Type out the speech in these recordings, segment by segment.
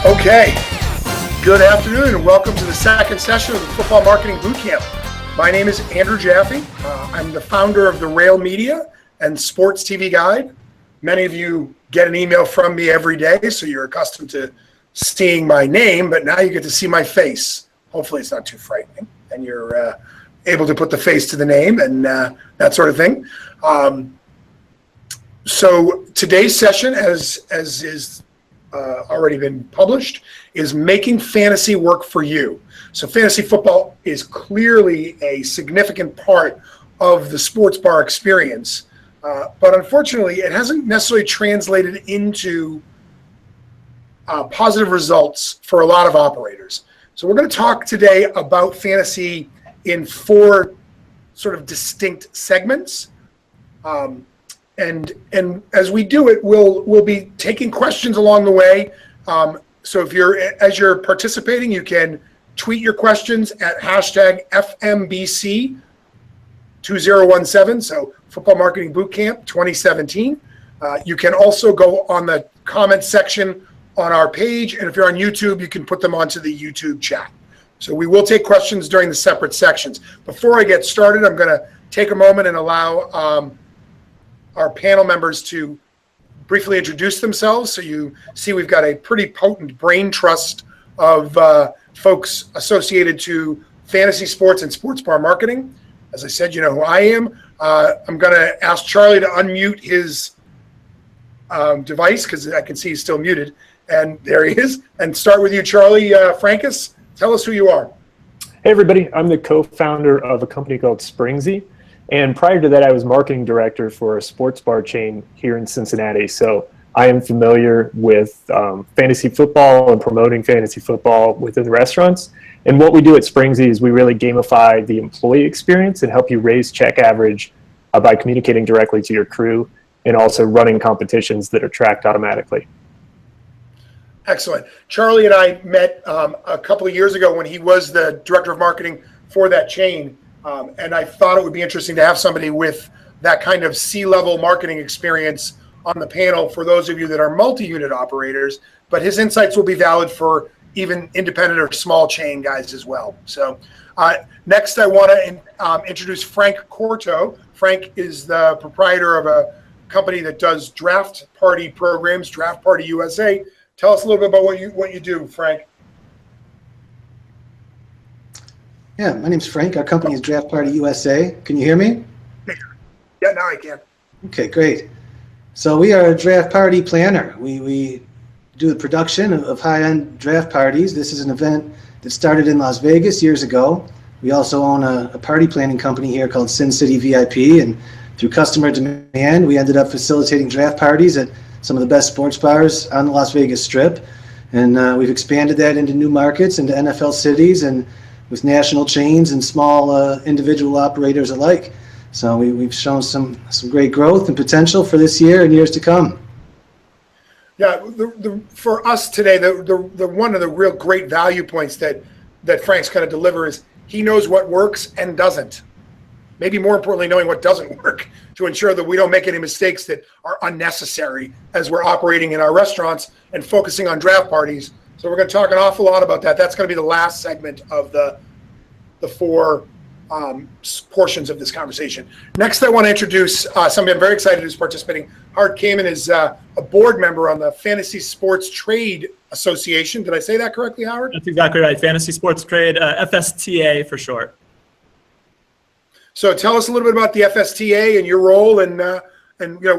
Okay, good afternoon and welcome to the second session of the Football Marketing Bootcamp. My name is Andrew Jaffe. I'm the founder of the Rail Media and SportsTV Guide. Many of you get an email from me every day, so you're accustomed to seeing my name, but now you get to see my face. Hopefully it's not too frightening, and you're able to put the face to the name and that sort of thing. So today's session, as is already been published, is making fantasy work for you. So fantasy football is clearly a significant part of the sports bar experience, but unfortunately it hasn't necessarily translated into positive results for a lot of operators. So we're going to talk today about fantasy in four sort of distinct segments. And as we do it, we'll be taking questions along the way. So as you're participating, you can tweet your questions at hashtag FMBC2017. So Football Marketing Bootcamp 2017. You can also go on the comment section on our page, and if you're on YouTube, you can put them onto the YouTube chat. So we will take questions during the separate sections. Before I get started, I'm going to take a moment and allow our panel members to briefly introduce themselves. So you see we've got a pretty potent brain trust of folks associated to fantasy sports and sports bar marketing. As I said, you know who I am. I'm going to ask Charlie to unmute his device because I can see he's still muted. And there he is. And start with you, Charlie Frankus. Tell us who you are. Hey, everybody. I'm the co-founder of a company called Springzy. And prior to that, I was marketing director for a sports bar chain here in Cincinnati. So I am familiar with fantasy football and promoting fantasy football within the restaurants. And what we do at Springzy is we really gamify the employee experience and help you raise check average by communicating directly to your crew and also running competitions that are tracked automatically. Excellent. Charlie and I met a couple of years ago when he was the director of marketing for that chain. And I thought it would be interesting to have somebody with that kind of C-level marketing experience on the panel for those of you that are multi-unit operators, but his insights will be valid for even independent or small chain guys as well. So next I want to introduce Frank Corto. Frank is the proprietor of a company that does draft party programs, Draft Party USA. Tell us a little bit about what you do, Frank. Yeah, my name's Frank. Our company is Draft Party USA. Can you hear me? Yeah, now I can. Okay, great. So we are a draft party planner. We do the production of high-end draft parties. This is an event that started in Las Vegas years ago. We also own a party planning company here called Sin City VIP, and through customer demand, we ended up facilitating draft parties at some of the best sports bars on the Las Vegas Strip. And we've expanded that into new markets, into NFL cities, and with national chains and small individual operators alike. So we've shown some great growth and potential for this year and years to come. Yeah, for us today, the one of the real great value points that Frank's going to deliver is he knows what works and doesn't. Maybe more importantly, knowing what doesn't work to ensure that we don't make any mistakes that are unnecessary as we're operating in our restaurants and focusing on draft parties. So we're going to talk an awful lot about that. That's going to be the last segment of the four portions of this conversation. Next, I want to introduce somebody I'm very excited who's participating. Howard Kamen is a board member on the Fantasy Sports Trade Association. Did I say that correctly, Howard? That's exactly right. Fantasy Sports Trade, FSTA for short. So tell us a little bit about the FSTA and your role and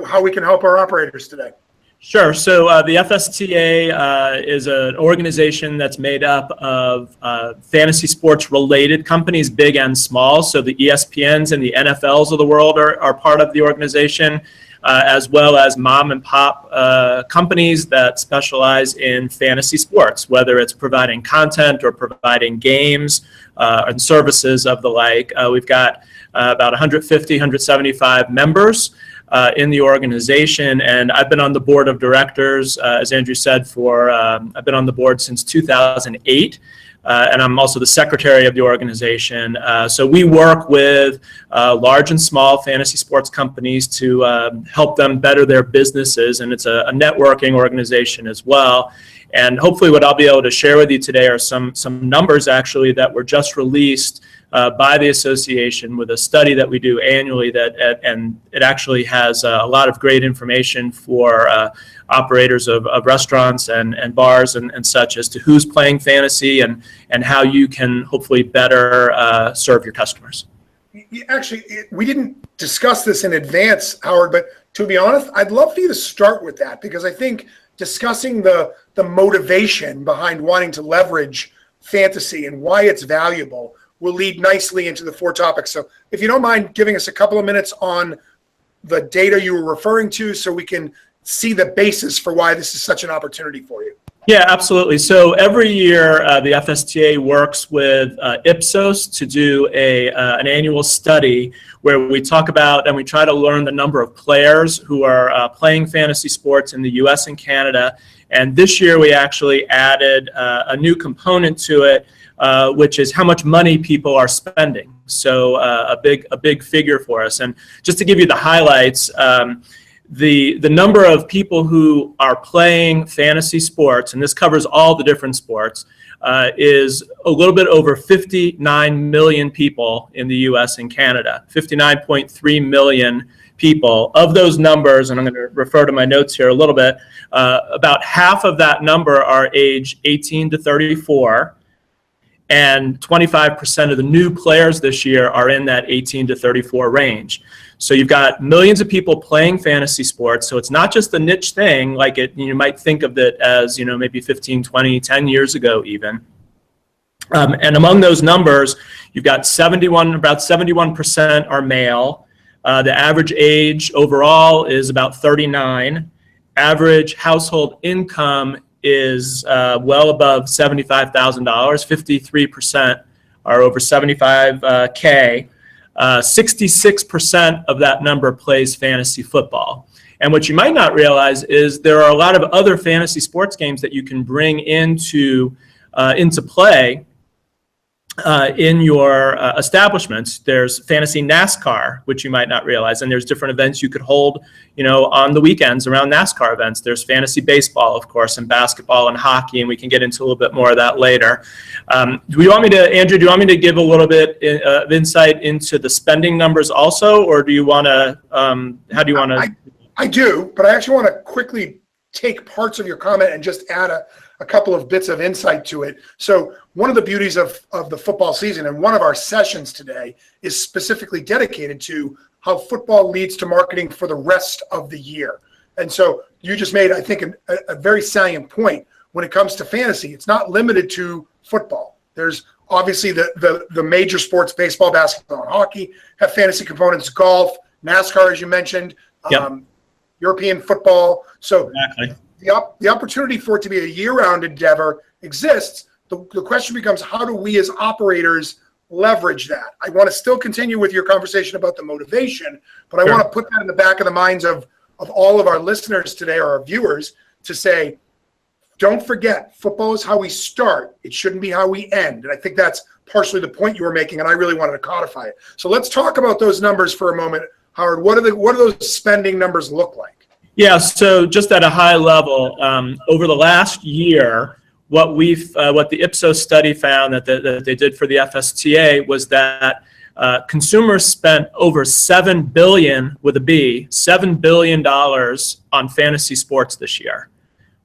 how we can help our operators today. Sure. So the FSTA is an organization that's made up of fantasy sports related companies, big and small. So the ESPNs and the NFLs of the world are part of the organization, as well as mom and pop companies that specialize in fantasy sports, whether it's providing content or providing games and services of the like. We've got about 150, 175 members in the organization, and I've been on the board of directors, as Andrew said, I've been on the board since 2008. and I'm also the secretary of the organization. So we work with large and small fantasy sports companies to help them better their businesses, and it's a networking organization as well. And hopefully what I'll be able to share with you today are some numbers actually that were just released by the association with a study that we do annually, and it actually has a lot of great information for operators of restaurants and bars and such as to who's playing fantasy and how you can hopefully better serve your customers. Actually, we didn't discuss this in advance, Howard, but to be honest, I'd love for you to start with that, because I think discussing the motivation behind wanting to leverage fantasy and why it's valuable will lead nicely into the 4 topics. So if you don't mind giving us a couple of minutes on the data you were referring to so we can see the basis for why this is such an opportunity for you. Yeah, absolutely. So every year the FSTA works with Ipsos to do an annual study where we talk about and we try to learn the number of players who are playing fantasy sports in the US and Canada. And this year we actually added a new component to it, which is how much money people are spending. So a big figure for us. And just to give you the highlights, the number of people who are playing fantasy sports, and this covers all the different sports, is a little bit over 59 million people in the US and Canada, 59.3 million people. Of those numbers, and I'm going to refer to my notes here a little bit, about half of that number are age 18 to 34, and 25% of the new players this year are in that 18 to 34 range. So you've got millions of people playing fantasy sports. So it's not just a niche thing like you might think of it as, maybe 15, 20, 10 years ago even. And among those numbers, you've got about 71% are male. The average age overall is about 39. Average household income is well above $75,000. 53% are over $75K. 66% of that number plays fantasy football. And what you might not realize is there are a lot of other fantasy sports games that you can bring into play in your establishments. There's fantasy NASCAR, which you might not realize, and there's different events you could hold, on the weekends around NASCAR events. There's fantasy baseball, of course, and basketball and hockey, and we can get into a little bit more of that later. Andrew, do you want me to give a little bit of insight into the spending numbers also, or do you want to, how do you want to? I do, but I actually want to quickly take parts of your comment and just add a couple of bits of insight to it. So one of the beauties of the football season, and one of our sessions today, is specifically dedicated to how football leads to marketing for the rest of the year. And so you just made, I think, a very salient point. When it comes to fantasy, it's not limited to football. There's obviously the major sports, baseball, basketball, and hockey, have fantasy components, golf, NASCAR, as you mentioned, yep. European football. So exactly. The opportunity for it to be a year-round endeavor exists. The question becomes, how do we as operators leverage that? I want to still continue with your conversation about the motivation, but I want to put that in the back of the minds of all of our listeners today, or our viewers, to say, don't forget, football is how we start. It shouldn't be how we end. And I think that's partially the point you were making, and I really wanted to codify it. So let's talk about those numbers for a moment. Howard, what do those spending numbers look like? Yeah, so just at a high level, over the last year, what the Ipsos study found that they did for the FSTA was that consumers spent over $7 billion with a B, $7 billion on fantasy sports this year,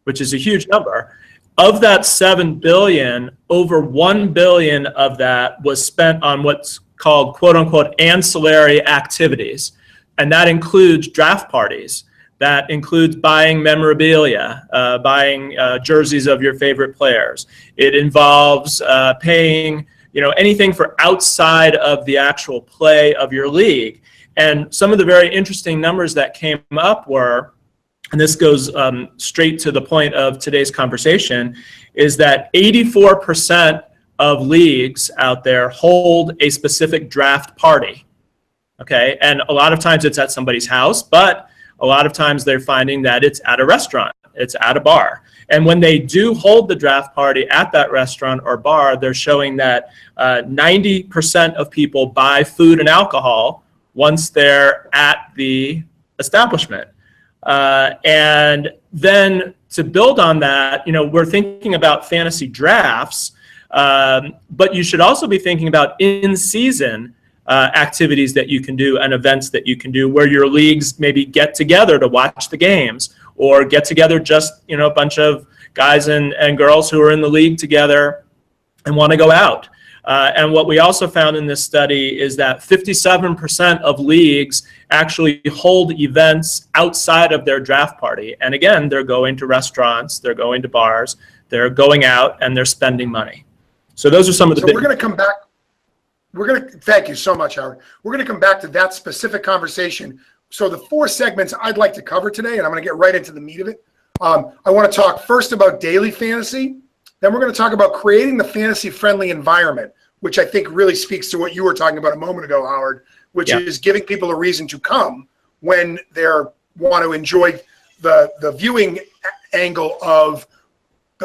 which is a huge number. Of that $7 billion, over $1 billion of that was spent on what's called quote unquote ancillary activities. And that includes draft parties. That includes buying memorabilia, buying jerseys of your favorite players. It involves paying, anything for outside of the actual play of your league. And some of the very interesting numbers that came up were, and this goes straight to the point of today's conversation, is that 84% of leagues out there hold a specific draft party. Okay, and a lot of times it's at somebody's house, but a lot of times they're finding that it's at a restaurant. it's at a bar. And when they do hold the draft party at that restaurant or bar, they're showing that 90% of people buy food and alcohol once they're at the establishment. And then to build on that, we're thinking about fantasy drafts, but you should also be thinking about in-season activities that you can do and events that you can do where your leagues maybe get together to watch the games, or get together just, a bunch of guys and girls who are in the league together and want to go out. And what we also found in this study is that 57% of leagues actually hold events outside of their draft party. And again, they're going to restaurants, they're going to bars, they're going out, and they're spending money. So those are some of the big... We're going to come back. Thank you so much, Howard. We're going to come back to that specific conversation. So the 4 segments I'd like to cover today, and I'm going to get right into the meat of it. I want to talk first about daily fantasy. Then we're going to talk about creating the fantasy-friendly environment, which I think really speaks to what you were talking about a moment ago, Howard, which is giving people a reason to come when they want to enjoy the viewing angle of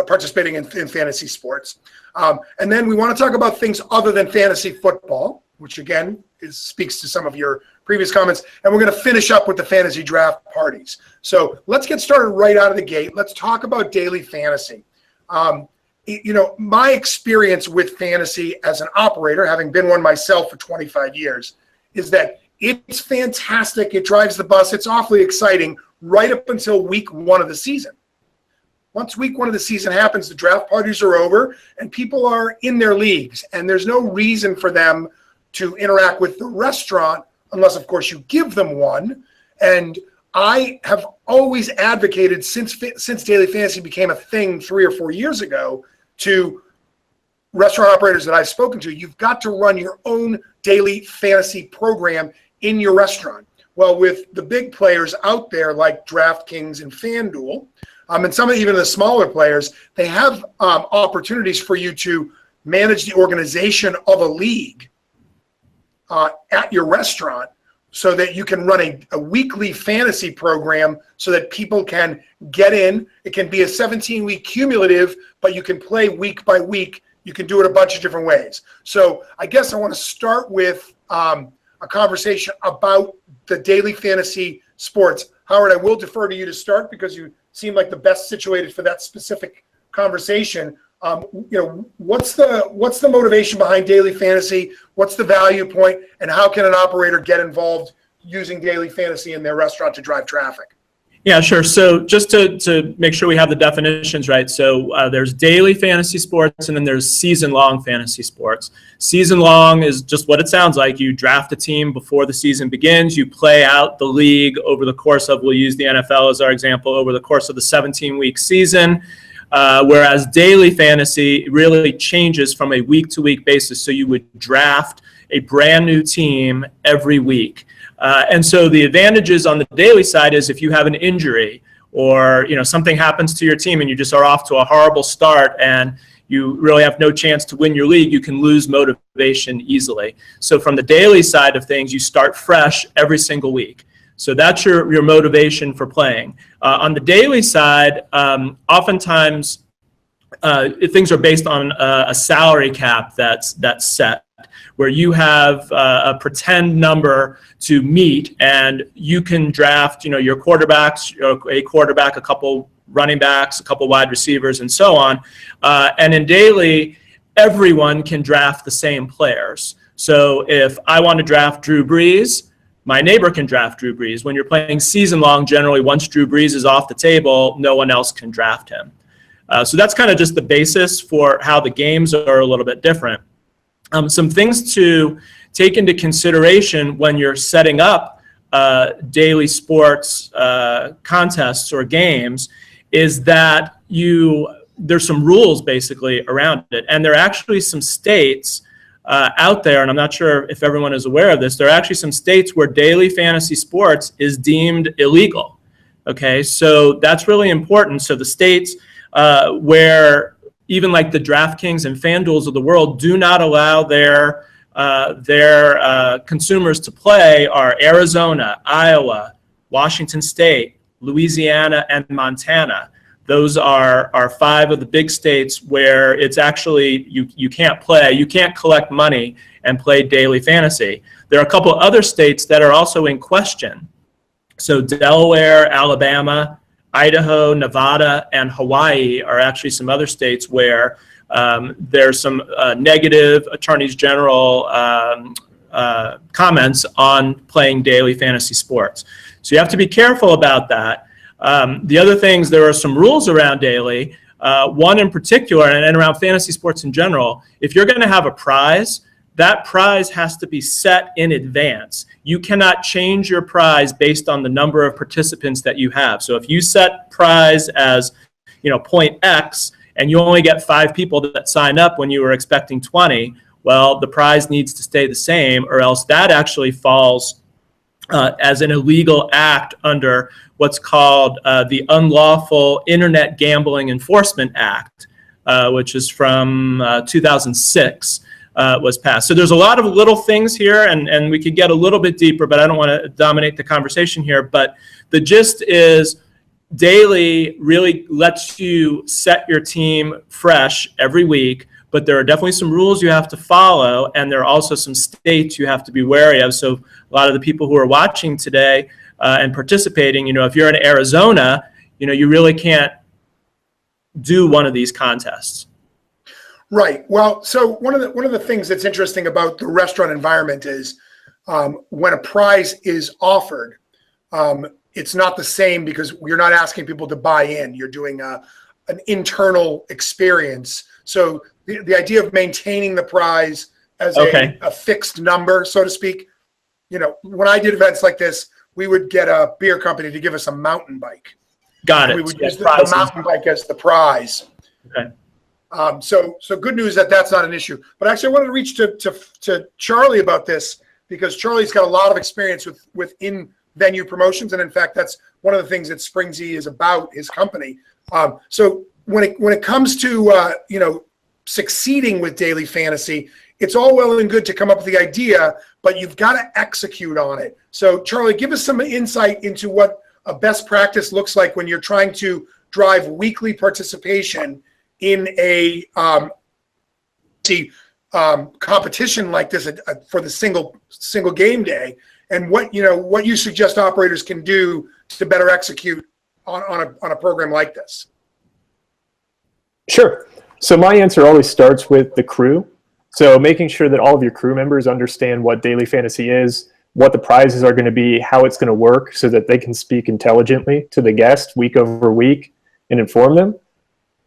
participating in fantasy sports. And then we want to talk about things other than fantasy football, which again speaks to some of your previous comments. And we're going to finish up with the fantasy draft parties. So let's get started right out of the gate. Let's talk about daily fantasy. My experience with fantasy as an operator, having been one myself for 25 years, is that it's fantastic. It drives the bus. It's awfully exciting right up until week 1 of the season. Once week 1 of the season happens, the draft parties are over and people are in their leagues, and there's no reason for them to interact with the restaurant unless, of course, you give them one. And I have always advocated since daily fantasy became a thing 3 or 4 years ago to restaurant operators that I've spoken to, you've got to run your own daily fantasy program in your restaurant. Well, with the big players out there like DraftKings and FanDuel, and some of even the smaller players, they have opportunities for you to manage the organization of a league at your restaurant so that you can run a weekly fantasy program so that people can get in. It can be a 17-week cumulative, but you can play week by week. You can do it a bunch of different ways. So I guess I want to start with a conversation about the daily fantasy sports. Howard, I will defer to you to start because you seem like the best situated for that specific conversation. What's the motivation behind daily fantasy? What's the value point, and how can an operator get involved using daily fantasy in their restaurant to drive traffic? Yeah, sure. So just to make sure we have the definitions right. So there's daily fantasy sports, and then there's season-long fantasy sports. Season-long is just what it sounds like. You draft a team before the season begins. You play out the league over the course of, we'll use the NFL as our example, over the course of the 17-week season. Whereas daily fantasy really changes from a week-to-week basis. So you would draft a brand new team every week. And so the advantages on the daily side is if you have an injury or something happens to your team and you just are off to a horrible start and you really have no chance to win your league, you can lose motivation easily. So from the daily side of things, you start fresh every single week. So that's your motivation for playing. On the daily side, oftentimes things are based on a salary cap that's set, where you have a pretend number to meet, and you can draft, your quarterbacks, a quarterback, a couple running backs, a couple wide receivers, and so on. And in daily, everyone can draft the same players. So if I want to draft Drew Brees, my neighbor can draft Drew Brees. When you're playing season long, generally once Drew Brees is off the table, no one else can draft him. So that's kind of just the basis for how the games are a little bit different. Some things to take into consideration when you're setting up daily sports contests or games is that there's some rules basically around it. And there are actually some states out there, and I'm not sure if everyone is aware of this, there are actually some states where daily fantasy sports is deemed illegal. Okay, so that's really important. So the states where even like the DraftKings and FanDuels of the world do not allow their consumers to play are Arizona, Iowa, Washington State, Louisiana, and Montana. Those are 5 of the big states where it's actually, you can't play, you can't collect money and play daily fantasy. There are a couple other states that are also in question. So Delaware, Alabama, Idaho, Nevada, and Hawaii are actually some other states where there's some negative attorneys general comments on playing daily fantasy sports. So you have to be careful about that. The other things, there are some rules around daily. One in particular, and around fantasy sports in general, if you're going to have a prize, that prize has to be set in advance. You cannot change your prize based on the number of participants that you have. So if you set prize as, point X, and you only get 5 people that sign up when you were expecting 20, well, the prize needs to stay the same, or else that actually falls as an illegal act under what's called the Unlawful Internet Gambling Enforcement Act, which is from 2006. Was passed. So there's a lot of little things here, and we could get a little bit deeper, but I don't want to dominate the conversation here. But the gist is daily really lets you set your team fresh every week, but there are definitely some rules you have to follow, and there are also some states you have to be wary of. So a lot of the people who are watching today and participating, if you're in Arizona, you really can't do one of these contests. Right. Well, so one of the things that's interesting about the restaurant environment is when a prize is offered, it's not the same because you're not asking people to buy in. You're doing an internal experience. So the idea of maintaining the prize as a fixed number, so to speak, when I did events like this, we would get a beer company to give us a mountain bike. Got it. We would use the mountain bike as the prize. Okay. So good news that that's not an issue. But actually, I wanted to reach to Charlie about this because Charlie's got a lot of experience with in-venue promotions, and in fact, that's one of the things that Springzy is about, his company. So when it comes to succeeding with daily fantasy, it's all well and good to come up with the idea, but you've got to execute on it. So Charlie, give us some insight into what a best practice looks like when you're trying to drive weekly participation in a competition like this for the single game day, and what you suggest operators can do to better execute on a program like this. Sure. So my answer always starts with the crew. So making sure that all of your crew members understand what daily fantasy is, what the prizes are going to be, how it's going to work, so that they can speak intelligently to the guest week over week and inform them.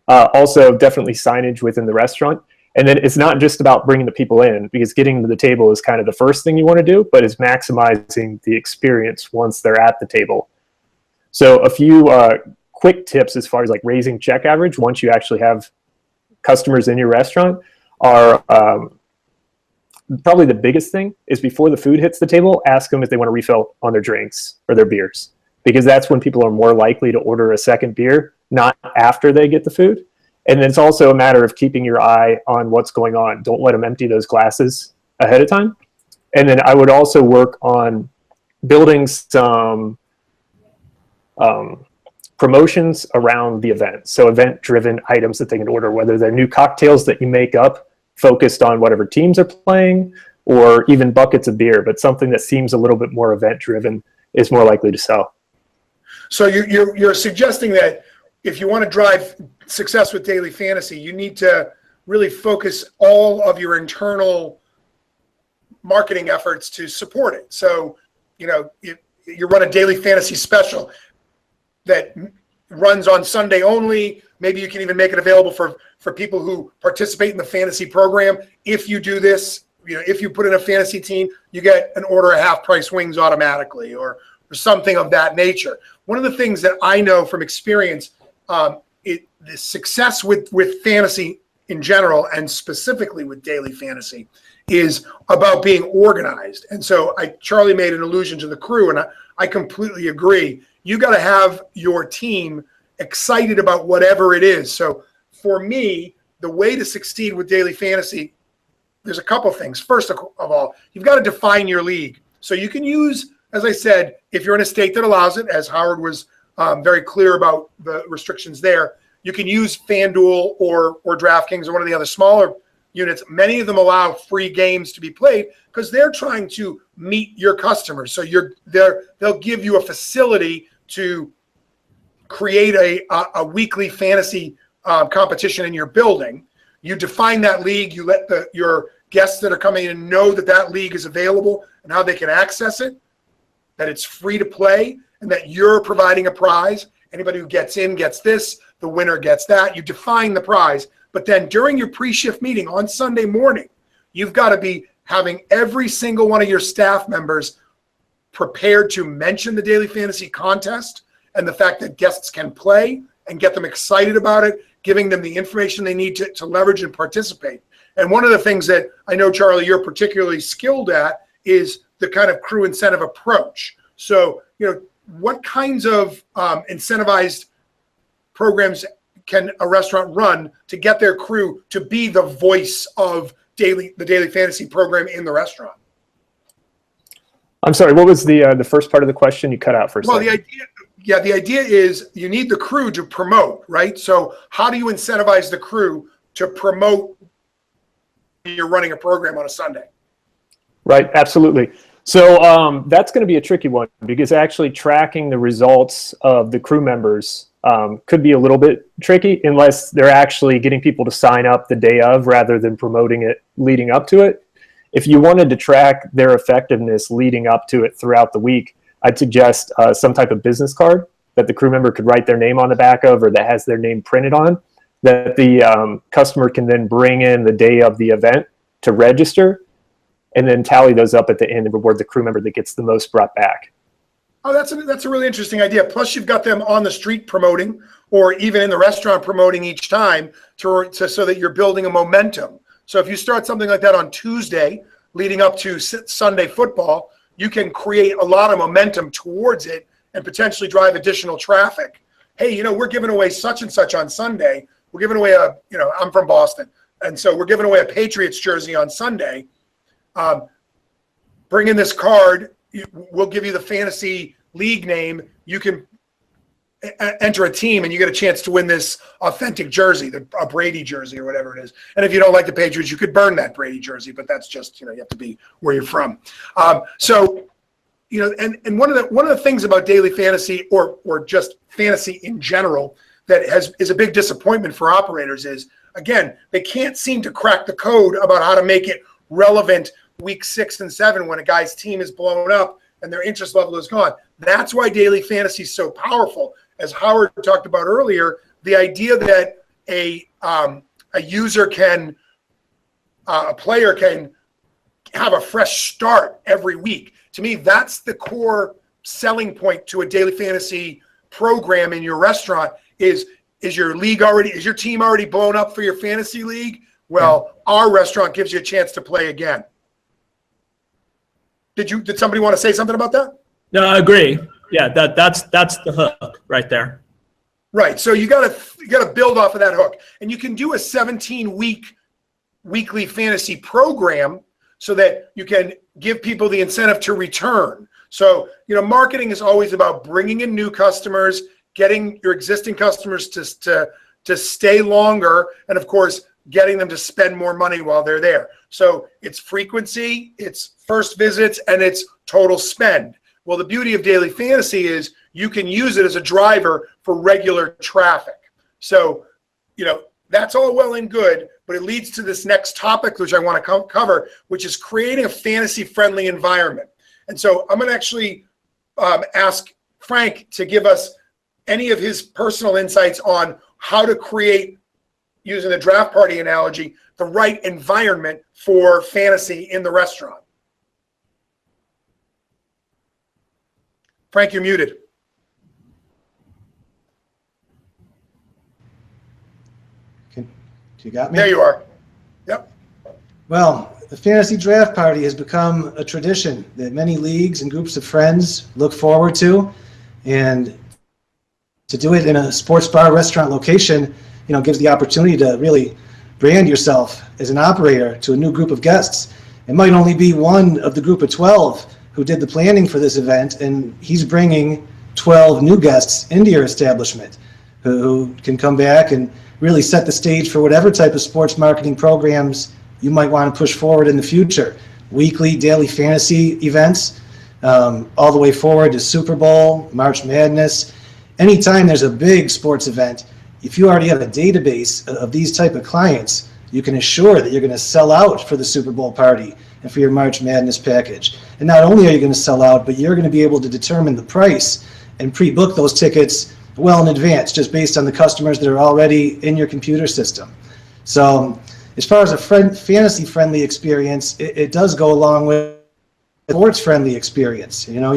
Also, definitely signage within the restaurant. And then it's not just about bringing the people in, because getting to the table is kind of the first thing you want to do, but it's maximizing the experience once they're at the table. So a few quick tips as far as like raising check average once you actually have customers in your restaurant are probably the biggest thing is before the food hits the table, ask them if they want to refill on their drinks or their beers, because that's when people are more likely to order a second beer, not after they get the food. And then it's also a matter of keeping your eye on what's going on. Don't let them empty those glasses ahead of time. And then I would also work on building some promotions around the event. So event-driven items that they can order, whether they're new cocktails that you make up focused on whatever teams are playing, or even buckets of beer, but something that seems a little bit more event-driven is more likely to sell. So you're suggesting that if you want to drive success with daily fantasy, you need to really focus all of your internal marketing efforts to support it. So, if you run a daily fantasy special that runs on Sunday only, maybe you can even make it available for people who participate in the fantasy program. If you do this, if you put in a fantasy team, you get an order of half-price wings automatically, or something of that nature. One of the things that I know from experience, the success with fantasy in general, and specifically with daily fantasy, is about being organized. And so Charlie made an allusion to the crew, and I completely agree. You got to have your team excited about whatever it is. So for me, the way to succeed with daily fantasy, there's a couple things. First of all, you've got to define your league. So you can use, as I said, if you're in a state that allows it, as Howard was very clear about the restrictions there. You can use FanDuel or DraftKings or one of the other smaller units. Many of them allow free games to be played because they're trying to meet your customers. So they'll give you a facility to create a weekly fantasy competition in your building. You define that league. You let your guests that are coming in know that league is available and how they can access it, that it's free to play, and that you're providing a prize. Anybody who gets in gets this, the winner gets that. You define the prize. But then during your pre-shift meeting on Sunday morning, you've got to be having every single one of your staff members prepared to mention the daily fantasy contest and the fact that guests can play and get them excited about it, giving them the information they need to leverage and participate. And one of the things that I know, Charlie, you're particularly skilled at is the kind of crew incentive approach. So, what kinds of incentivized programs can a restaurant run to get their crew to be the voice of the daily fantasy program in the restaurant? I'm sorry, what was the first part of the question? You cut out for a second. The idea is you need the crew to promote, right? So how do you incentivize the crew to promote when you're running a program on a Sunday? Right, absolutely. So that's going to be a tricky one because actually tracking the results of the crew members could be a little bit tricky unless they're actually getting people to sign up the day of rather than promoting it leading up to it. If you wanted to track their effectiveness leading up to it throughout the week, I'd suggest some type of business card that the crew member could write their name on the back of or that has their name printed on, that the customer can then bring in the day of the event to register and then tally those up at the end and reward the crew member that gets the most brought back. Oh, that's a really interesting idea. Plus, you've got them on the street promoting, or even in the restaurant promoting each time, so that you're building a momentum. So if you start something like that on Tuesday, leading up to Sunday football, you can create a lot of momentum towards it and potentially drive additional traffic. Hey, we're giving away such and such on Sunday. We're giving away I'm from Boston, and so we're giving away a Patriots jersey on Sunday. Bring in this card. We'll give you the fantasy league name. You can enter a team and you get a chance to win this authentic jersey, a Brady jersey or whatever it is. And if you don't like the Patriots, you could burn that Brady jersey, but that's just, you have to be where you're from. And one of the things about daily fantasy or just fantasy in general that is a big disappointment for operators is, again, they can't seem to crack the code about how to make it relevant week 6 and 7 when a guy's team is blown up and their interest level is gone. That's why daily fantasy is so powerful. As Howard talked about earlier, the idea that a user can, a player can have a fresh start every week. To me, that's the core selling point to a daily fantasy program in your restaurant is your team already blown up for your fantasy league? Well, our restaurant gives you a chance to play again. Did somebody want to say something about that? No, I agree. Yeah, that's the hook right there. Right. So you gotta build off of that hook. And you can do a 17-week weekly fantasy program so that you can give people the incentive to return. So, marketing is always about bringing in new customers, getting your existing customers to stay longer, and of course, getting them to spend more money while they're there. So it's frequency, it's first visits, and it's total spend. Well, the beauty of daily fantasy is you can use it as a driver for regular traffic. So, that's all well and good, but it leads to this next topic, which I want to cover, which is creating a fantasy-friendly environment. And so I'm going to actually ask Frank to give us any of his personal insights on how to create, using the draft party analogy, the right environment for fantasy in the restaurant. Frank, you're muted. You got me? There you are. Yep. Well, the fantasy draft party has become a tradition that many leagues and groups of friends look forward to. And to do it in a sports bar restaurant location, gives the opportunity to really brand yourself as an operator to a new group of guests. It might only be one of the group of 12 who did the planning for this event, and he's bringing 12 new guests into your establishment who can come back and really set the stage for whatever type of sports marketing programs you might want to push forward in the future. Weekly, daily fantasy events, all the way forward to Super Bowl, March Madness. Anytime there's a big sports event, if you already have a database of these type of clients, you can assure that you're going to sell out for the Super Bowl party and for your March Madness package. And not only are you going to sell out, but you're going to be able to determine the price and pre-book those tickets well in advance, just based on the customers that are already in your computer system. So as far as a fantasy-friendly experience, it does go along with a sports-friendly experience. You know,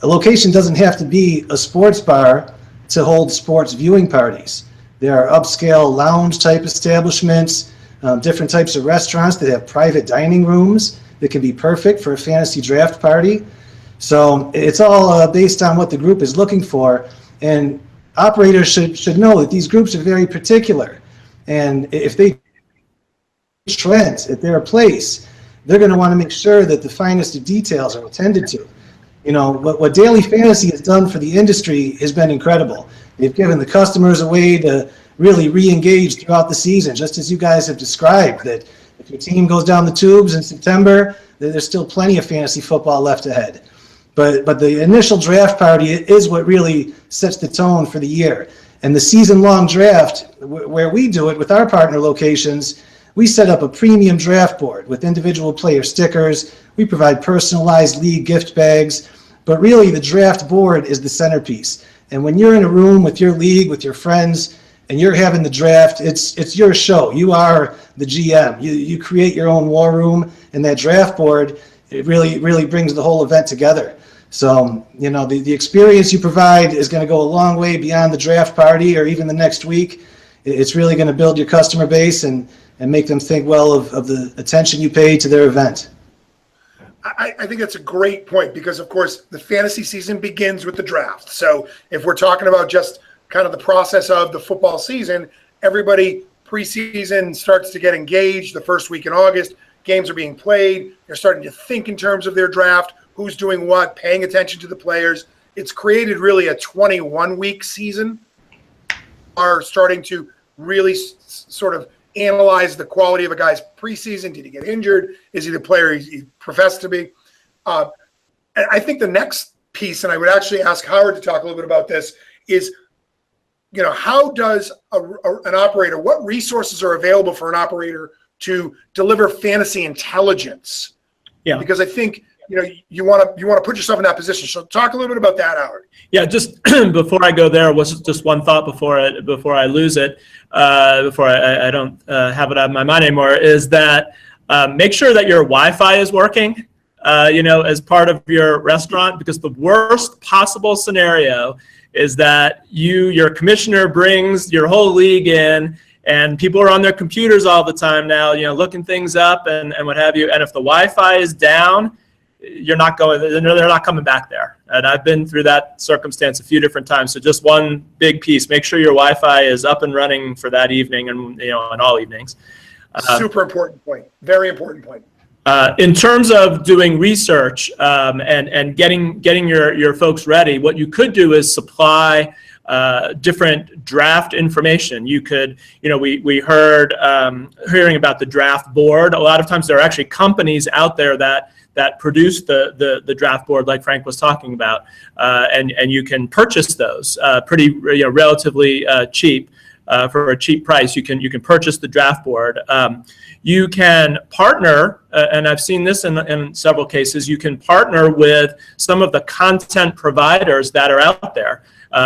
a location doesn't have to be a sports bar to hold sports viewing parties. There are upscale lounge-type establishments, different types of restaurants that have private dining rooms that can be perfect for a fantasy draft party. So it's all based on what the group is looking for, and operators should know that these groups are very particular, and if they trends at their place, they're going to want to make sure that the finest of details are attended to. You know, what Daily Fantasy has done for the industry has been incredible. They've given the customers a way to really re-engage throughout the season, just as you guys have described, that if your team goes down the tubes in September, there's still plenty of fantasy football left ahead. But the initial draft party is what really sets the tone for the year. And the season-long draft, where we do it with our partner locations, we set up a premium draft board with individual player stickers. We provide personalized league gift bags. But really, the draft board is the centerpiece. And when you're in a room with your league, with your friends, and you're having the draft, it's your show. You are the GM. You create your own war room, and that draft board, it really brings the whole event together. So, you know, the experience you provide is going to go a long way beyond the draft party or even the next week. It's really going to build your customer base and make them think well of the attention you pay to their event. I think that's a great point because, of course, the fantasy season begins with the draft. So if we're talking about just kind of the process of the football season, everybody preseason starts to get engaged the first week in August. Games are being played. They're starting to think in terms of their draft, who's doing what, paying attention to the players. It's created really a 21-week season. Are starting to really sort of analyze the quality of a guy's preseason. Did he get injured? Is he the player he professed to be? And I think the next piece, and I would actually ask Howard to talk a little bit about this, is, you know, how does an operator, what resources are available for an operator to deliver fantasy intelligence? Yeah. Because I think, you know, you want to put yourself in that position. So talk a little bit about that, Howard. Yeah, just before I go there, was just one thought before I lose it, before I don't have it out of my mind anymore, is that make sure that your Wi-Fi is working, you know, as part of your restaurant, because the worst possible scenario is that your commissioner brings your whole league in, and people are on their computers all the time now, you know, looking things up and what have you. And if the Wi-Fi is down, they're not coming back there. And I've been through that circumstance a few different times. So just one big piece, make sure your Wi-Fi is up and running for that evening and, you know, on all evenings. Super important point. Very important point. In terms of doing research and getting your folks ready, what you could do is supply different draft information. You could, you know, we heard hearing about the draft board. A lot of times there are actually companies out there that produce the draft board, like Frank was talking about, and you can purchase those pretty, you know, relatively cheap. For a cheap price, you can purchase the draft board. You can partner, and I've seen this in several cases. You can partner with some of the content providers that are out there.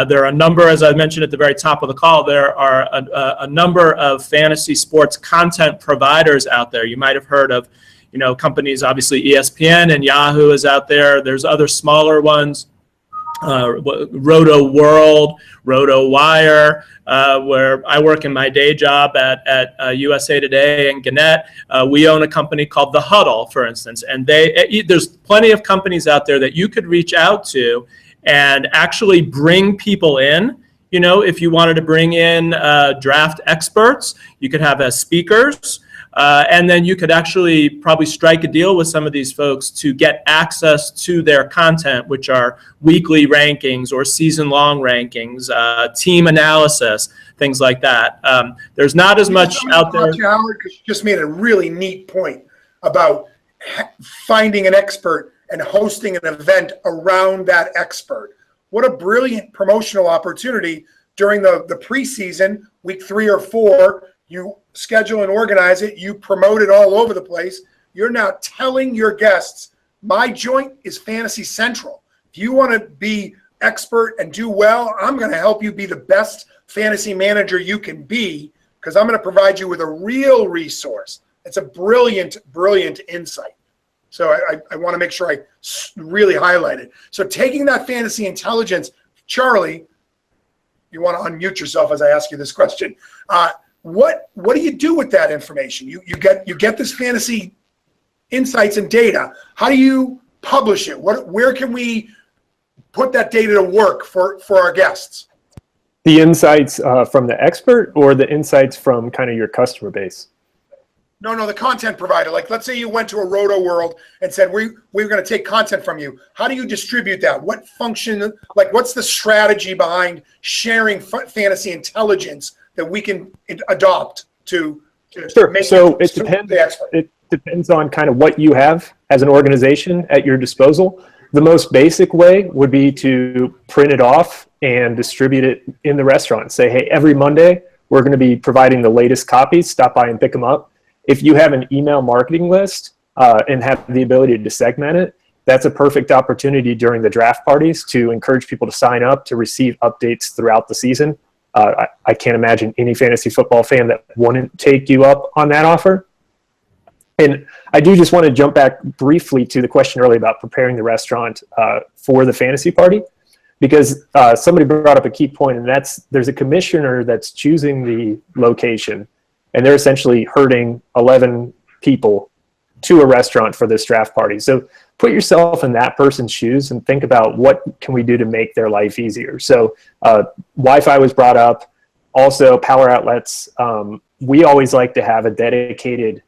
There are a number, as I mentioned at the very top of the call, there are a number of fantasy sports content providers out there. You might have heard of, you know, companies, obviously ESPN and Yahoo is out there. There's other smaller ones, Roto World, Roto Wire, where I work in my day job at USA Today and Gannett. We own a company called The Huddle, for instance, and there's plenty of companies out there that you could reach out to and actually bring people in. You know, if you wanted to bring in draft experts, you could have as speakers. And then you could actually probably strike a deal with some of these folks to get access to their content, which are weekly rankings or season-long rankings, team analysis, things like that. There's not as much out there. Howard, because you just made a really neat point about finding an expert and hosting an event around that expert. What a brilliant promotional opportunity during the preseason, week 3 or 4. You schedule and organize it. You promote it all over the place. You're now telling your guests, my joint is Fantasy Central. If you want to be expert and do well, I'm going to help you be the best fantasy manager you can be, because I'm going to provide you with a real resource. It's a brilliant, brilliant insight. So I want to make sure I really highlight it. So taking that fantasy intelligence, Charlie, you want to unmute yourself as I ask you this question. What do you do with that information? You get this fantasy insights and data. How do you publish it? Where can we put that data to work for our guests? The insights from the expert, or the insights from kind of your customer base? No, the content provider. Like, let's say you went to a Roto World and said, we're going to take content from you. How do you distribute that? What function, like what's the strategy behind sharing fantasy intelligence that we can adopt to Sure. make so it depends. the expert? It depends on kind of what you have as an organization at your disposal. The most basic way would be to print it off and distribute it in the restaurant. Say, hey, every Monday, we're going to be providing the latest copies. Stop by and pick them up. If you have an email marketing list and have the ability to segment it, that's a perfect opportunity during the draft parties to encourage people to sign up to receive updates throughout the season. I can't imagine any fantasy football fan that wouldn't take you up on that offer. And I do just want to jump back briefly to the question earlier about preparing the restaurant for the fantasy party, because somebody brought up a key point, and that's there's a commissioner that's choosing the location, and they're essentially herding 11 people to a restaurant for this draft party. So put yourself in that person's shoes and think about what can we do to make their life easier. So Wi-Fi was brought up. Also, power outlets. We always like to have a dedicated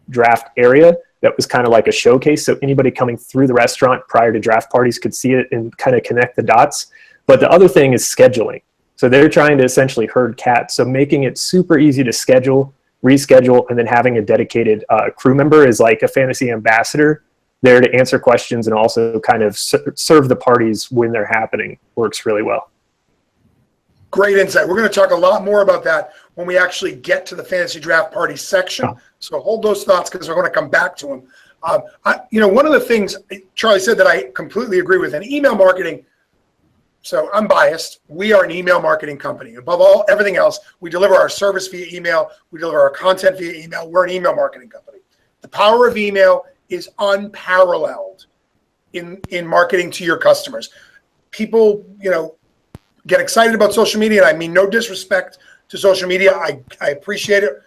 draft area that was kind of like a showcase, so anybody coming through the restaurant prior to draft parties could see it and kind of connect the dots. But the other thing is scheduling. So they're trying to essentially herd cats. So making it super easy to schedule, reschedule, and then having a dedicated crew member is like a fantasy ambassador there to answer questions and also kind of serve the parties when they're happening. Works really well. Great insight. We're going to talk a lot more about that when we actually get to the fantasy draft party section. So hold those thoughts, because we're going to come back to them. One of the things Charlie said that I completely agree with, in email marketing. So I'm biased. We are an email marketing company. Above everything else, we deliver our service via email. We deliver our content via email. We're an email marketing company. The power of email is unparalleled in marketing to your customers. People, get excited about social media, and I mean no disrespect to social media. I appreciate it.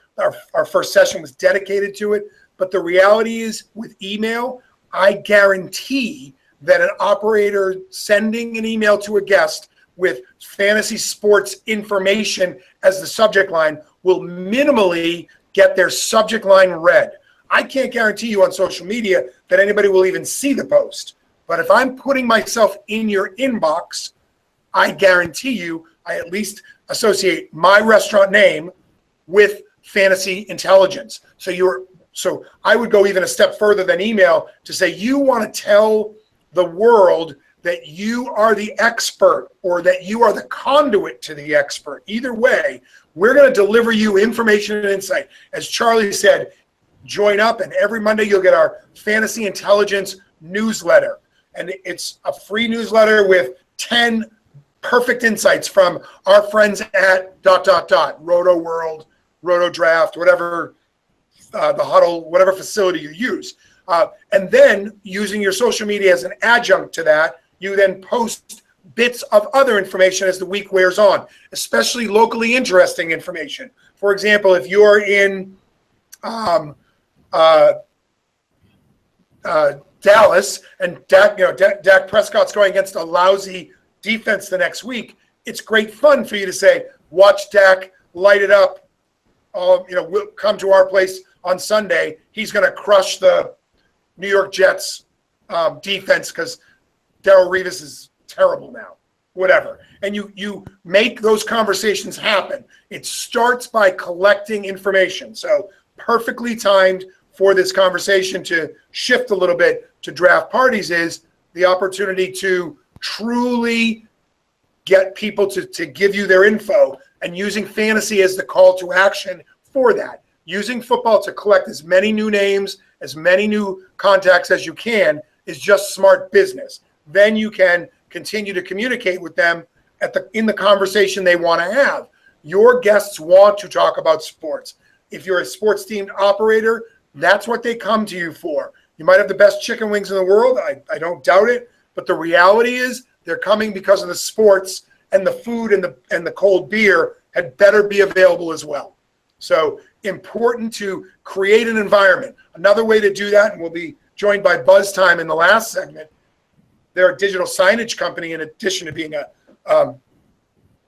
Our first session was dedicated to it. But the reality is, with email, I guarantee that an operator sending an email to a guest with fantasy sports information as the subject line will minimally get their subject line read. I can't guarantee you on social media that anybody will even see the post. But if I'm putting myself in your inbox, I guarantee you I at least associate my restaurant name with fantasy intelligence. So I would go even a step further than email to say, you want to tell the world that you are the expert, or that you are the conduit to the expert. Either way, we're going to deliver you information and insight. As Charlie said, join up, and every Monday you'll get our fantasy intelligence newsletter. And it's a free newsletter with 10 perfect insights from our friends at ... Roto World, Roto Draft, whatever the huddle, whatever facility you use. And then using your social media as an adjunct to that, you then post bits of other information as the week wears on, especially locally interesting information. For example, if you're in Dallas and Dak Prescott's going against a lousy defense the next week, it's great fun for you to say, watch Dak light it up. We'll come to our place on Sunday he's going to crush the New York Jets defense because Darrelle Revis is terrible now, whatever. And you make those conversations happen. It starts by collecting information. So perfectly timed for this conversation to shift a little bit to draft parties is the opportunity to truly get people to give you their info, and using fantasy as the call to action for that. Using football to collect as many new names, as many new contacts as you can is just smart business. Then you can continue to communicate with them in the conversation they want to have. Your guests want to talk about sports. If you're a sports themed operator, that's what they come to you for. You might have the best chicken wings in the world. I don't doubt it. But the reality is they're coming because of the sports, and the food and the cold beer had better be available as well. So important to create an environment. Another way to do that, and we'll be joined by Buzz Time in the last segment, they're a digital signage company in addition to being a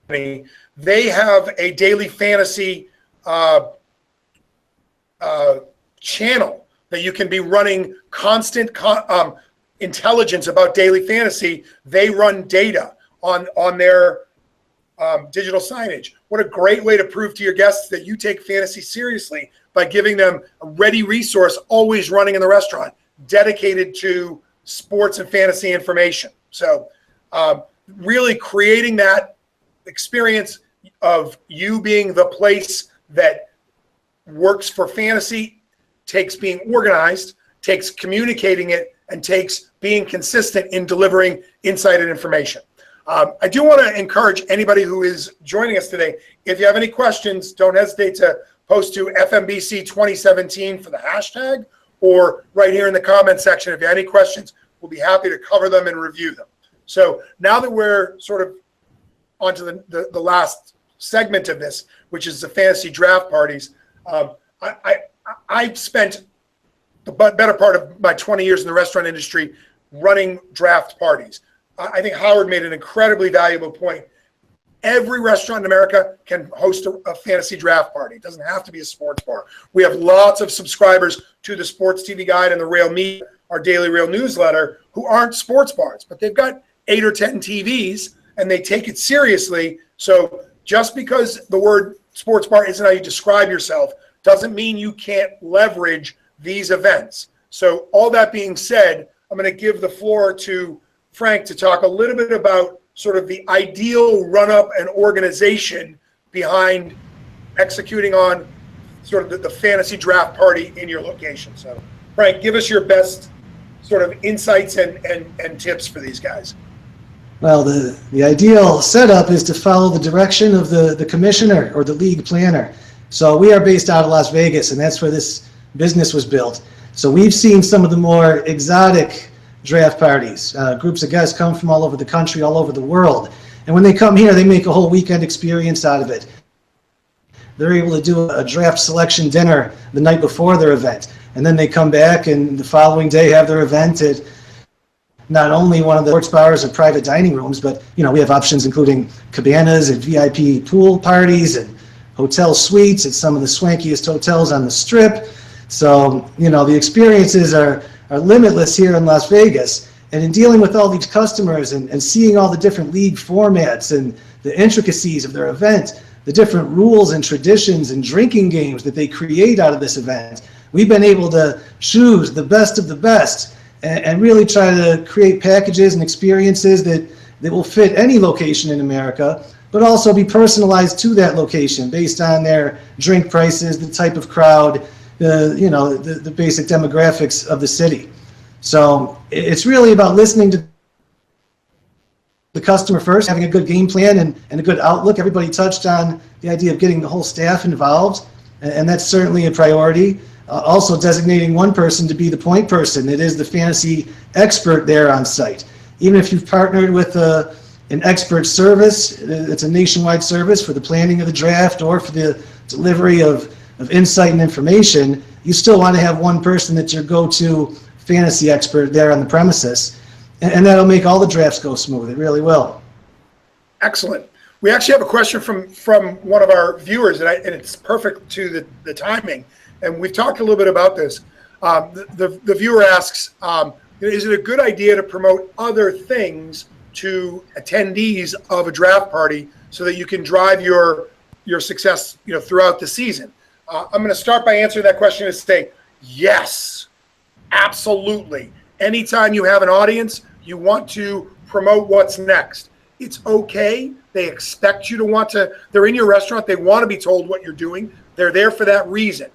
company. They have a daily fantasy channel that you can be running constant intelligence about daily fantasy. They run data on their digital signage. What a great way to prove to your guests that you take fantasy seriously by giving them a ready resource always running in the restaurant dedicated to sports and fantasy information. So really creating that experience of you being the place that works for fantasy takes being organized, takes communicating it, and takes being consistent in delivering insight and information. I do want to encourage anybody who is joining us today, if you have any questions, don't hesitate to post to FMBC 2017 for the hashtag, or right here in the comment section. If you have any questions, we'll be happy to cover them and review them. So now that we're sort of onto the last segment of this, which is the fantasy draft parties, I've spent the better part of my 20 years in the restaurant industry running draft parties. I think Howard made an incredibly valuable point. Every restaurant in America can host a fantasy draft party. It doesn't have to be a sports bar. We have lots of subscribers to the Sports TV Guide and the Rail Meet, our daily Rail newsletter, who aren't sports bars, but they've got 8 or 10 TVs and they take it seriously. So just because the word sports bar isn't how you describe yourself doesn't mean you can't leverage these events. So all that being said, I'm going to give the floor to Frank to talk a little bit about sort of the ideal run-up and organization behind executing on sort of the fantasy draft party in your location. So Frank, give us your best sort of insights and tips for these guys. Well, the ideal setup is to follow the direction of the commissioner or the league planner. So we are based out of Las Vegas, and that's where this business was built. So we've seen some of the more exotic draft parties. Groups of guys come from all over the country, all over the world. And when they come here, they make a whole weekend experience out of it. They're able to do a draft selection dinner the night before their event. And then they come back and the following day have their event at not only one of the sports bars or private dining rooms, but we have options including cabanas and VIP pool parties and hotel suites at some of the swankiest hotels on the Strip. So, the experiences are limitless here in Las Vegas. And in dealing with all these customers and seeing all the different league formats and the intricacies of their event, the different rules and traditions and drinking games that they create out of this event, we've been able to choose the best of the best and really try to create packages and experiences that will fit any location in America, but also be personalized to that location based on their drink prices, the type of crowd, the basic demographics of the city. So it's really about listening to the customer first, having a good game plan and a good outlook. Everybody touched on the idea of getting the whole staff involved, and that's certainly a priority. Also designating one person to be the point person that is the fantasy expert there on site. Even if you've partnered with an expert service, it's a nationwide service for the planning of the draft or for the delivery of insight and information, you still want to have one person that's your go-to fantasy expert there on the premises. And that'll make all the drafts go smooth. It really will. Excellent. We actually have a question from one of our viewers, and it's perfect to the timing. and we've talked a little bit about this. The viewer asks, is it a good idea to promote other things to attendees of a draft party so that you can drive your success, throughout the season? I'm going to start by answering that question and say, yes, absolutely. Anytime you have an audience, you want to promote what's next. It's okay. They expect you to they're in your restaurant. They want to be told what you're doing. They're there for that reason.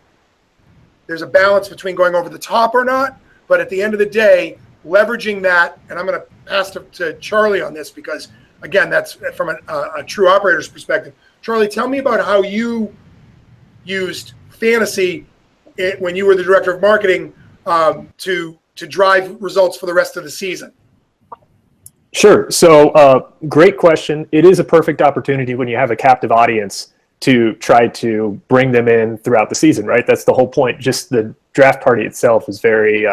There's a balance between going over the top or not, but at the end of the day, leveraging that, and I'm going to pass to Charlie on this because, again, that's from a true operator's perspective. Charlie, tell me about how you used fantasy when you were the director of marketing to drive results for the rest of the season. Sure. So great question. It is a perfect opportunity when you have a captive audience to try to bring them in throughout the season, right? That's the whole point. Just the draft party itself is very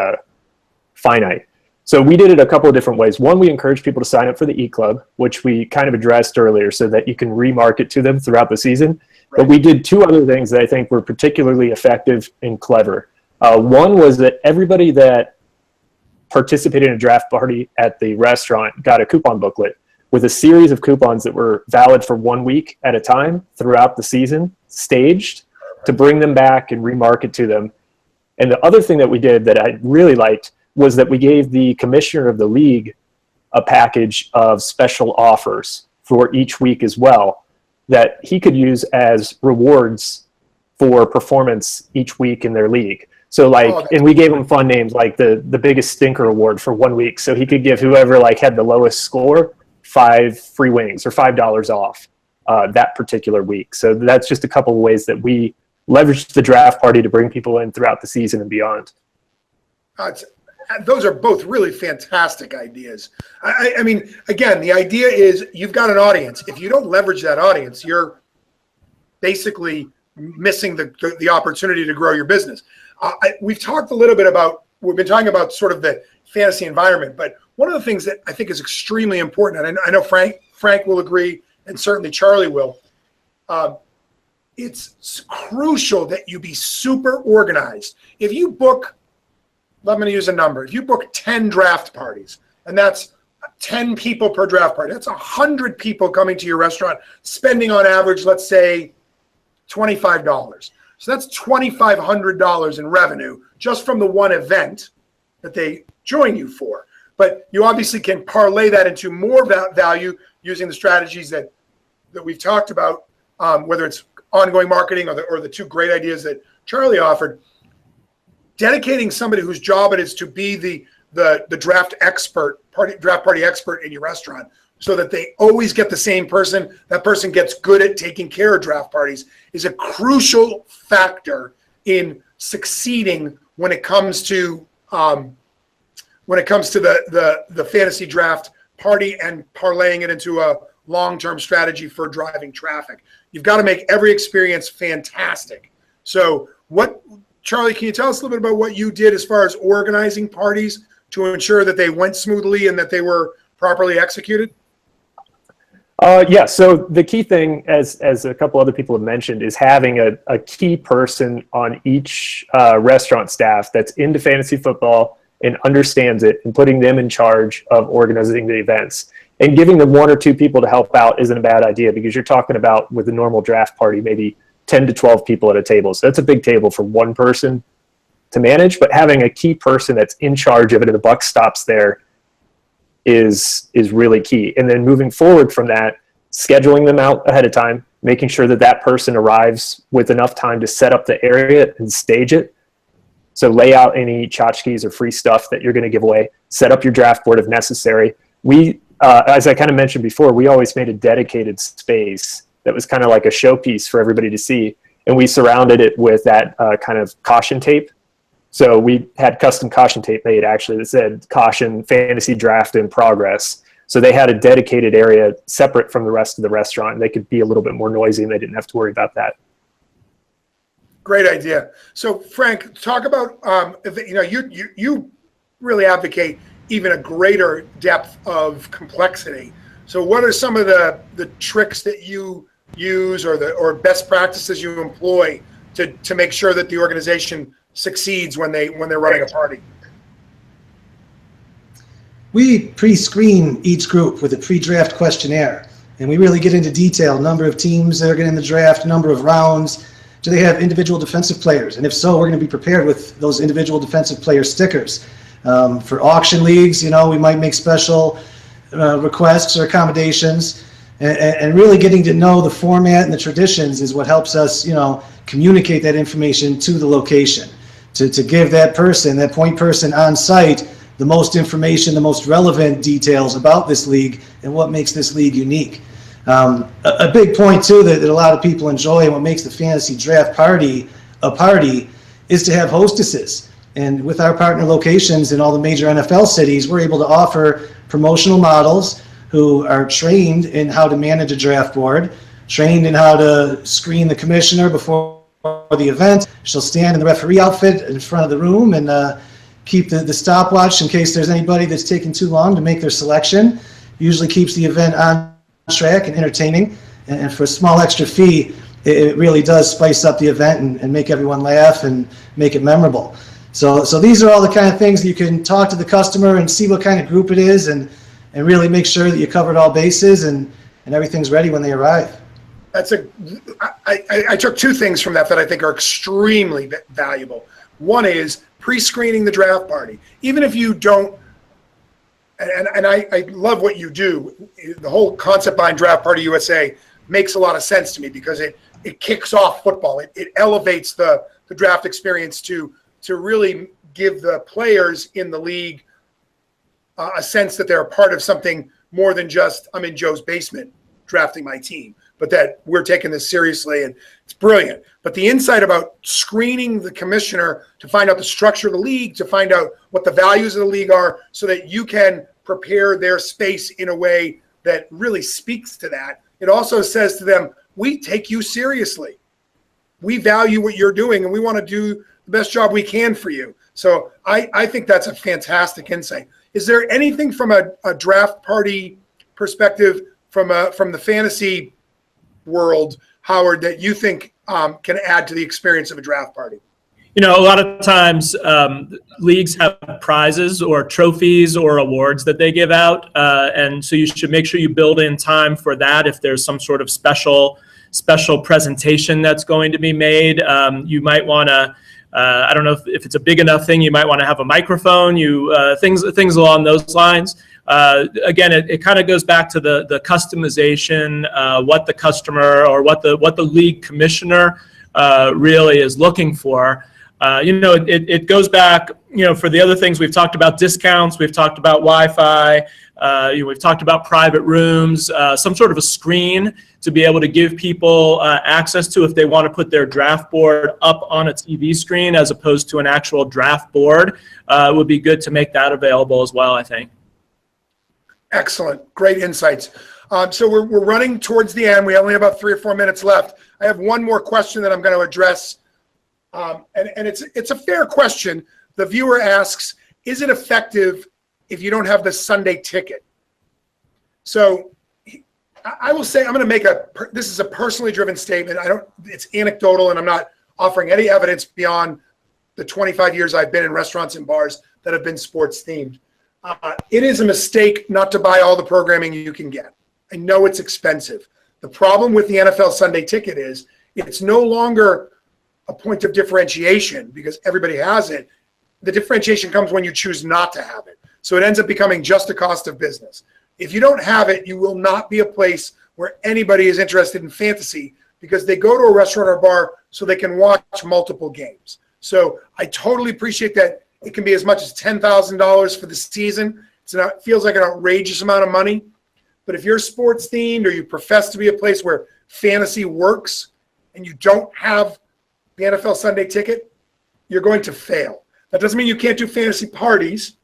finite. So we did it a couple of different ways. One, we encourage people to sign up for the e-club, which we kind of addressed earlier, so that you can remarket to them throughout the season. Right. But we did two other things that I think were particularly effective and clever. One was that everybody that participated in a draft party at the restaurant got a coupon booklet with a series of coupons that were valid for 1 week at a time throughout the season, staged to bring them back and remarket to them. And the other thing that we did that I really liked was that we gave the commissioner of the league a package of special offers for each week as well that he could use as rewards for performance each week in their league. So and we gave him fun names like the biggest stinker award for 1 week. So he could give whoever had the lowest score 5 free wings or $5 off that particular week. So that's just a couple of ways that we leveraged the draft party to bring people in throughout the season and beyond. Those are both really fantastic ideas. I mean, again, the idea is you've got an audience. If you don't leverage that audience, you're basically missing the opportunity to grow your business. We've talked a little bit we've been talking about sort of the fantasy environment, but one of the things that I think is extremely important, and I know Frank will agree, and certainly Charlie will, it's crucial that you be super organized. If you book, I'm going to use a number. If you book 10 draft parties, and that's 10 people per draft party, that's 100 people coming to your restaurant, spending on average, let's say, $25. So that's $2,500 in revenue just from the one event that they join you for. But you obviously can parlay that into more value using the strategies that we've talked about, whether it's ongoing marketing or the two great ideas that Charlie offered. Dedicating somebody whose job it is to be the draft party expert in your restaurant, so that they always get the same person. That person gets good at taking care of draft parties is a crucial factor in succeeding when it comes to the fantasy draft party and parlaying it into a long-term strategy for driving traffic. You've got to make every experience fantastic. So Charlie, can you tell us a little bit about what you did as far as organizing parties to ensure that they went smoothly and that they were properly executed? Yeah, so the key thing, as a couple other people have mentioned, is having a key person on each restaurant staff that's into fantasy football and understands it, and putting them in charge of organizing the events. And giving them 1 or 2 people to help out isn't a bad idea, because you're talking about, with a normal draft party, maybe 10 to 12 people at a table. So that's a big table for one person to manage, but having a key person that's in charge of it and the buck stops there is really key. And then moving forward from that, scheduling them out ahead of time, making sure that person arrives with enough time to set up the area and stage it. So lay out any tchotchkes or free stuff that you're going to give away, set up your draft board if necessary. We, as I kind of mentioned before, we always made a dedicated space that was kind of like a showpiece for everybody to see. And we surrounded it with that kind of caution tape. So we had custom caution tape made, actually, that said "Caution, Fantasy Draft in Progress." So they had a dedicated area separate from the rest of the restaurant, and they could be a little bit more noisy, and they didn't have to worry about that. Great idea. So Frank, talk about, you really advocate even a greater depth of complexity. So what are some of the tricks that you use or best practices you employ to make sure that the organization succeeds when they're running a party? We pre-screen each group with a pre-draft questionnaire, and we really get into detail: number of teams that are getting in the draft, number of rounds. Do they have individual defensive players? And if so, we're going to be prepared with those individual defensive player stickers. For auction leagues, we might make special requests or accommodations, and really getting to know the format and the traditions is what helps us, communicate that information to the location, to give that person, that point person on site, the most information, the most relevant details about this league and what makes this league unique. A big point too that a lot of people enjoy, and what makes the fantasy draft party a party, is to have hostesses. And with our partner locations in all the major NFL cities, we're able to offer promotional models who are trained in how to manage a draft board, trained in how to screen the commissioner before the event. She'll stand in the referee outfit in front of the room and keep the stopwatch in case there's anybody that's taking too long to make their selection. Usually keeps the event on track and entertaining, and for a small extra fee, it really does spice up the event and make everyone laugh and make it memorable. So these are all the kind of things that you can talk to the customer and see what kind of group it is, and really make sure that you covered all bases and everything's ready when they arrive. I took two things from that I think are extremely valuable. One is pre-screening the draft party. Even if you don't, and I love what you do, the whole concept behind Draft Party USA makes a lot of sense to me, because it kicks off football. It elevates the draft experience to really give the players in the league a sense that they're a part of something more than just, I'm in Joe's basement drafting my team, but that we're taking this seriously, and it's brilliant. But the insight about screening the commissioner to find out the structure of the league, to find out what the values of the league are, so that you can prepare their space in a way that really speaks to that. It also says to them, we take you seriously. We value what you're doing, and we want to do the best job we can for you. So I think that's a fantastic insight. Is there anything from a draft party perspective, from the fantasy world, Howard, that you think can add to the experience of a draft party? A lot of times leagues have prizes or trophies or awards that they give out, and so you should make sure you build in time for that. If there's some sort of special presentation that's going to be made, you might want to, I don't know if it's a big enough thing, you might want to have a microphone, things along those lines. Again, it kind of goes back to the customization, what the customer or what the league commissioner really is looking for. It goes back, for the other things we've talked about: discounts, we've talked about Wi-Fi, we've talked about private rooms, some sort of a screen to be able to give people access to, if they want to put their draft board up on a TV screen as opposed to an actual draft board. It would be good to make that available as well, I think. Excellent. Great insights. So we're running towards the end. We only have about 3 or 4 minutes left. I have one more question that I'm going to address. And it's a fair question. The viewer asks, is it effective if you don't have the Sunday ticket? So I will say, I'm going to make this is a personally driven statement. It's anecdotal, and I'm not offering any evidence beyond the 25 years I've been in restaurants and bars that have been sports themed. It is a mistake not to buy all the programming you can get. I know it's expensive. The problem with the NFL Sunday ticket is it's no longer a point of differentiation because everybody has it. The differentiation comes when you choose not to have it. So it ends up becoming just a cost of business. If you don't have it, you will not be a place where anybody is interested in fantasy, because they go to a restaurant or bar so they can watch multiple games. So I totally appreciate that. It can be as much as $10,000 for the season. It feels like an outrageous amount of money. But if you're sports themed, or you profess to be a place where fantasy works, and you don't have the NFL Sunday ticket, you're going to fail. That doesn't mean you can't do fantasy parties,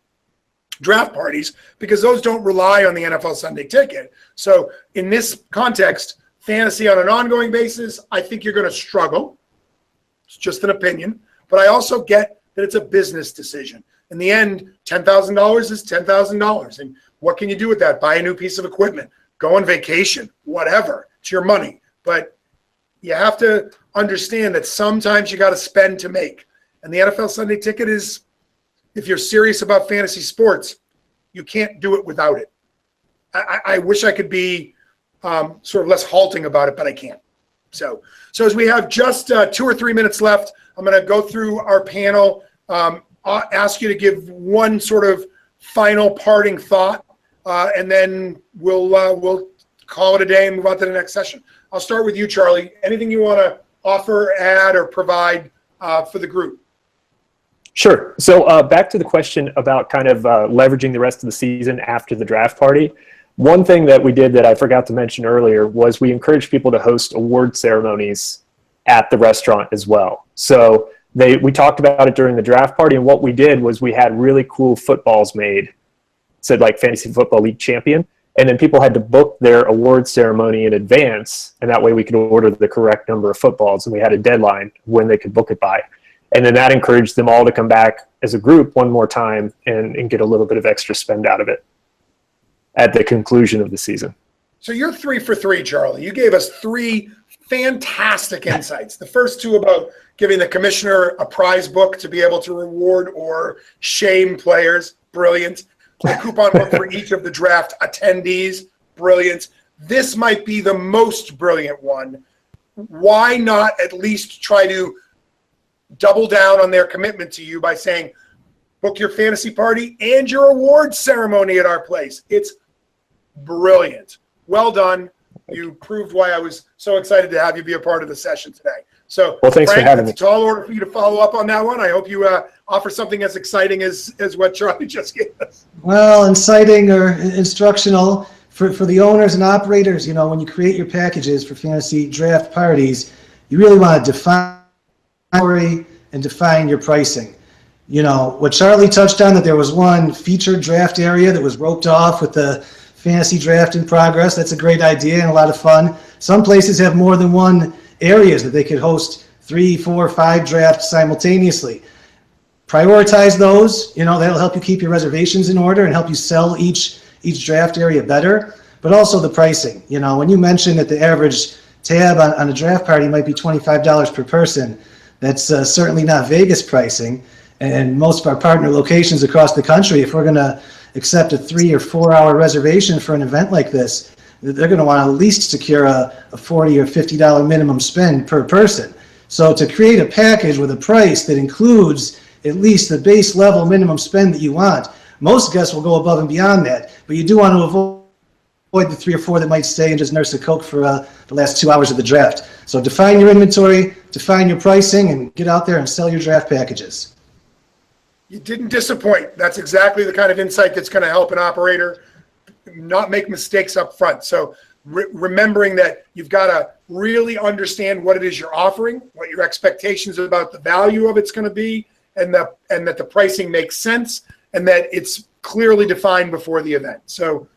draft parties, because those don't rely on the NFL Sunday ticket. So in this context, fantasy on an ongoing basis, I think you're going to struggle. It's just an opinion. But I also get that it's a business decision. In the end, $10,000 is $10,000. And what can you do with that? Buy a new piece of equipment, go on vacation, whatever. It's your money. But you have to understand that sometimes you got to spend to make. And the NFL Sunday Ticket is, if you're serious about fantasy sports, you can't do it without it. I wish I could be sort of less halting about it, but I can't. So as we have just 2 or 3 minutes left, I'm going to go through our panel. I'll ask you to give one sort of final parting thought, and then we'll call it a day and move on to the next session. I'll start with you, Charlie. Anything you want to offer, add, or provide for the group? Sure. So back to the question about kind of leveraging the rest of the season after the draft party. One thing that we did that I forgot to mention earlier was we encouraged people to host award ceremonies at the restaurant as well. So we talked about it during the draft party, and what we did was we had really cool footballs made, said like Fantasy Football League champion, and then people had to book their award ceremony in advance, and that way we could order the correct number of footballs, and we had a deadline when they could book it by. And then that encouraged them all to come back as a group one more time and get a little bit of extra spend out of it at the conclusion of the season. So you're 3 for 3, Charlie. You gave us 3 fantastic insights. The first 2 about giving the commissioner a prize book to be able to reward or shame players. Brilliant. A coupon book for each of the draft attendees. Brilliant. This might be the most brilliant one. Why not at least try to double down on their commitment to you by saying, book your fantasy party and your awards ceremony at our place? It's brilliant. Well done. You proved why I was so excited to have you be a part of the session today. So, well, thanks Frank, for having me. it's a tall order for you to follow up on that one. I hope you offer something as exciting as what Charlie just gave us. Well, inciting or instructional for the owners and operators. You know, when you create your packages for fantasy draft parties, you really want to define and define your pricing. You know, what Charlie touched on, that there was one featured draft area that was roped off with the fantasy draft in progress. That's a great idea and a lot of fun. Some places have more than one areas that they could host 3, 4, 5 drafts simultaneously. Prioritize those. You know, that'll help you keep your reservations in order and help you sell each draft area better. But also the pricing. You know, when you mentioned that the average tab on a draft party might be $25 per person, that's certainly not Vegas pricing. And most of our partner locations across the country, if we're going to accept a 3 or 4 hour reservation for an event like this, they're going to want to at least secure a $40 or $50 minimum spend per person. So to create a package with a price that includes at least the base level minimum spend that you want, most guests will go above and beyond that, but you do want to avoid the 3 or 4 that might stay and just nurse a Coke for the last 2 hours of the draft. So define your inventory, define your pricing, and get out there and sell your draft packages. You didn't disappoint. That's exactly the kind of insight that's going to help an operator not make mistakes up front. So remembering that you've got to really understand what it is you're offering, what your expectations about the value of it's going to be, and that the pricing makes sense, and that it's clearly defined before the event. So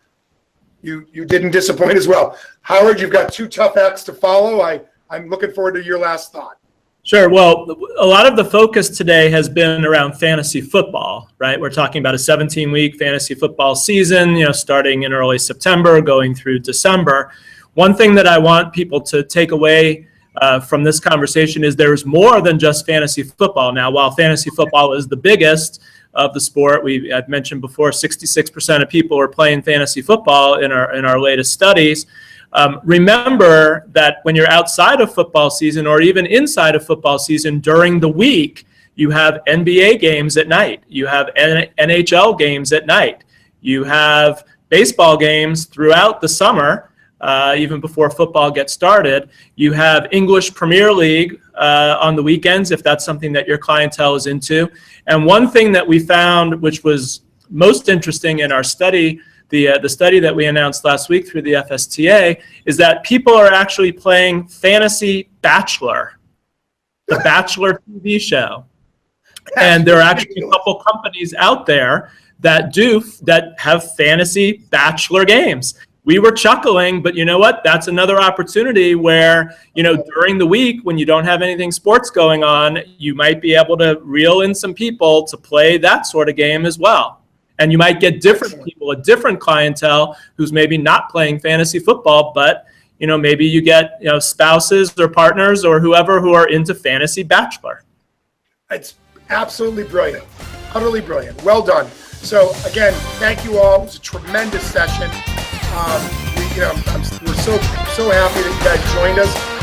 you didn't disappoint as well. Howard, you've got 2 tough acts to follow. I'm looking forward to your last thought. Sure. Well, a lot of the focus today has been around fantasy football, right? We're talking about a 17-week fantasy football season, you know, starting in early September, going through December. One thing that I want people to take away from this conversation is there's more than just fantasy football. Now, while fantasy football is the biggest of the sport, I've mentioned before, 66% of people are playing fantasy football in our latest studies. Remember that when you're outside of football season or even inside of football season during the week, you have NBA games at night. You have NHL games at night. You have baseball games throughout the summer, even before football gets started. You have English Premier League on the weekends, if that's something that your clientele is into. And one thing that we found, which was most interesting in our study, the study that we announced last week through the FSTA, is that people are actually playing Fantasy Bachelor, the Bachelor TV show. And there are actually a couple companies out there that have Fantasy Bachelor games. We were chuckling, but you know what? That's another opportunity where, you know, during the week when you don't have anything sports going on, you might be able to reel in some people to play that sort of game as well. And you might get different people, a different clientele who's maybe not playing fantasy football, but maybe you get, spouses or partners or whoever who are into Fantasy Bachelor. It's absolutely brilliant. Utterly brilliant. Well done. So again, thank you all. It was a tremendous session. We're so happy that you guys joined us.